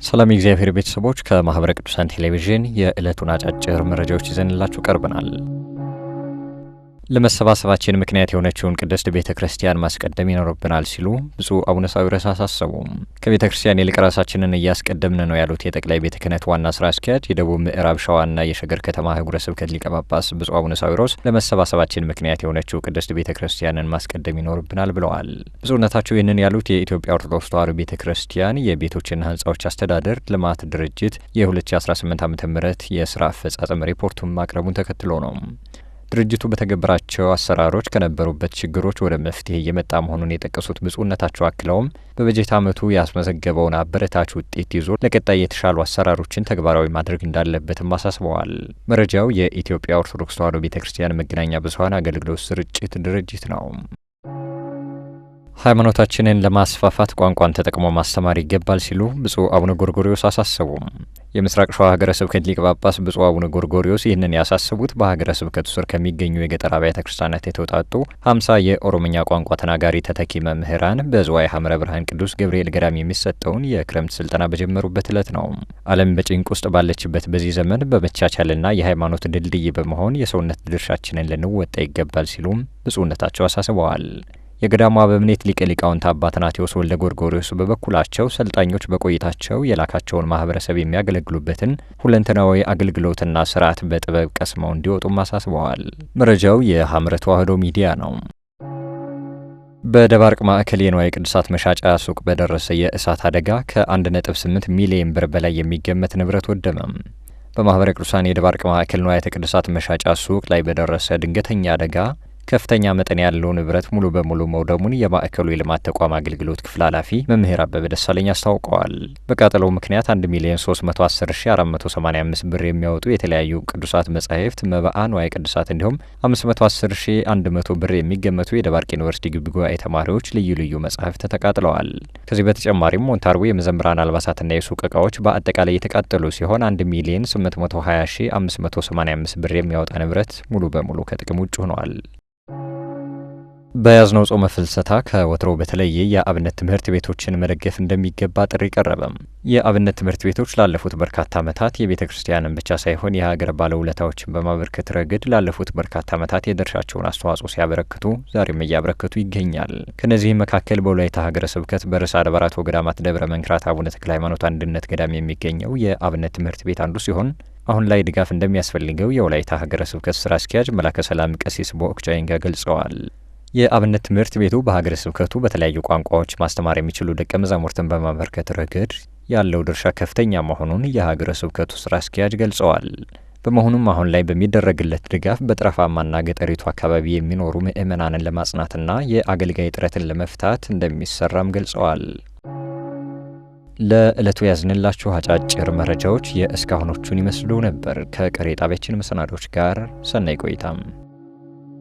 ሰላም የእግዚአብሔር ቤተሰቦች ከማህበረ ቅዱሳን ቴሌቪዥን የዕለቱን አጫጭር መረጃዎች ይዘንላችሁ ቀርበናል። ለመሰባሰባችን ምክንያት የሆነችውን ቅድስት ቤተክርስቲያን ማስቀደም ይኖርብናል ሲሉ ብፁዕ አቡነ ሳዊሮስ አሳሰቡ። ከቤተክርስቲያን ይልቅ ራሳችንን እያስቀደምን ነው ያሉት የጠቅላይ ቤተ ክህነት ዋና ስራ አስኪያጅ የደቡብ ምዕራብ ሸዋና የሸገር ከተማ ሀገረ ስብከት ሊቀ ጳጳስ ብፁዕ አቡነ ሳዊሮስ ለመሰባሰባችን ምክንያት የሆነችው ቅድስት ቤተክርስቲያንን ማስቀደም ይኖርብናል ብለዋል። ብፁዕነታቸው ይህንን ያሉት የኢትዮጵያ ኦርቶዶክስ ተዋሕዶ ቤተክርስቲያን የቤቶችና ህንጻዎች አስተዳደር ልማት ድርጅት የ2018 ዓ.ም የስራ አፈጻጸም ሪፖርቱን ማቅረቡን ተከትሎ ነው። ድርጅቱ በተገበራቸው አሰራሮች ከነበሩበት ችግሮች ወደ መፍትሄ እየመጣ መሆኑን የጠቀሱት ብፁዕነታቸው አክለውም በበጀት ዓመቱ ያስመዘገበውን አበረታች ውጤት ይዞ ለቀጣይ የተሻሉ አሰራሮችን ተግባራዊ ማድረግ እንዳለበትም አሳስበዋል። መረጃው የኢትዮጵያ ኦርቶዶክስ ተዋሕዶ ቤተክርስቲያን መገናኛ ብዙኃን አገልግሎት ስርጭት ድርጅት ነው። ሃይማኖታችንን ለማስፋፋት ቋንቋን ተጠቅሞ ማስተማር ይገባል ሲሉ ብፁዕ አቡነ ጎርጎርዮስ አሳሰቡ። የምስራቅ ሸዋ ሀገረ ስብከት ሊቀ ጳጳስ ብፁዕ አቡነ ጎርጎርዮስ ይህንን ያሳሰቡት በሀገረ ስብከቱ ስር ከሚገኙ የገጠር አብያተ ክርስቲያናት የተውጣጡ 50 የኦሮምኛ ቋንቋ ተናጋሪ ተተኪ መምህራን በዝዋይ ሐመረ ብርሃን ቅዱስ ገብርኤል ገዳም የሚሰጠውን የክረምት ስልጠና በጀመሩበት ዕለት ነው። ዓለም በጭንቅ ውስጥ ባለችበት በዚህ ዘመን በመቻቻልና የሃይማኖት ድልድይ በመሆን የሰውነት ድርሻችንን ልንወጣ ይገባል ሲሉም ብፁዕነታቸው አሳስበዋል። የገዳሙ አበምኔት ሊቀ ሊቃውንት አባ አትናቴዎስ ወልደ ጎርጎርዮስ በበኩላቸው ሰልጣኞች በቆይታቸው የላካቸውን ማህበረሰብ የሚያገለግሉበትን ሁለንተናዊ አገልግሎትና ስርዓት በጥበብ ቀስመው እንዲወጡም አሳስበዋል። መረጃው የሐመረ ተዋሕዶ ሚዲያ ነው። በደባርቅ ማዕከል የንዋየ ቅድሳት መሻጫ ሱቅ በደረሰ የእሳት አደጋ ከ1.8 ሚሊዮን ብር በላይ የሚገመት ንብረት ወደመ። በማህበረ ቅዱሳን የደባርቅ ማዕከል ንዋየ ቅድሳት መሻጫ ሱቅ ላይ በደረሰ ድንገተኛ አደጋ ከፍተኛ መጠን ያለው ንብረት ሙሉ በሙሉ መውደሙን የማዕከሉ የልማት ተቋም አገልግሎት ክፍል ኃላፊ መምህር አበበ ደሳለኝ አስታውቀዋል። በቃጠሎው ምክንያት 1,310,485 ብር የሚያወጡ የተለያዩ ቅዱሳት መጻሕፍት፣ መባዓ፣ ንዋየ ቅድሳት እንዲሁም 510,100 ብር የሚገመቱ የደባርቅ ዩኒቨርሲቲ ግቢ ጉባኤ ተማሪዎች ልዩ ልዩ መጻሕፍት ተቃጥለዋል። ከዚህ በተጨማሪም ሞንታርቦ የመዘምራን አልባሳትና የሱቅ እቃዎች በአጠቃላይ የተቃጠሉ ሲሆን 1,820,585 ብር የሚያወጣ ንብረት ሙሉ በሙሉ ከጥቅም ውጭ ሆኗል። በያዝነው ጾመ ፍልሰታ ከወትሮው በተለየ የአብነት ትምህርት ቤቶችን መደገፍ እንደሚገባ ጥሪ ቀረበ። የአብነት ትምህርት ቤቶች ላለፉት በርካታ ዓመታት የቤተ ክርስቲያንን ብቻ ሳይሆን የሀገር ባለውለታዎችን በማበርከት ረገድ ላለፉት በርካታ ዓመታት የድርሻቸውን አስተዋጽኦ ሲያበረክቱ ዛሬም እያበረክቱ ይገኛል። ከነዚህም መካከል በወላይታ ሀገረ ስብከት በርዕሰ አድባራት ወገዳማት ደብረ መንክራት አቡነ ተክለ ሃይማኖት አንድነት ገዳም የሚገኘው የአብነት ትምህርት ቤት አንዱ ሲሆን አሁን ላይ ድጋፍ እንደሚያስፈልገው የወላይታ ሀገረ ስብከት ስራ አስኪያጅ መላከ ሰላም ቀሲስ ቦኦክቻይንጋ ገልጸዋል። የአብነት ትምህርት ቤቱ በሀገረ ስብከቱ በተለያዩ ቋንቋዎች ማስተማር የሚችሉ ደቀ መዛሙርትን በማበርከት ረገድ ያለው ድርሻ ከፍተኛ መሆኑን የሀገረ ስብከቱ ስራ አስኪያጅ ገልጸዋል። በመሆኑም አሁን ላይ በሚደረግለት ድጋፍ በጠረፋማና ገጠሪቱ አካባቢ የሚኖሩ ምዕመናንን ለማጽናትና የአገልጋይ እጥረትን ለመፍታት እንደሚሰራም ገልጸዋል። ለዕለቱ ያዝንላችሁ አጫጭር መረጃዎች የእስካሁኖቹን ይመስሉ ነበር። ከቀሪ ጣቢያችን መሰናዶች ጋር ሰናይ ቆይታም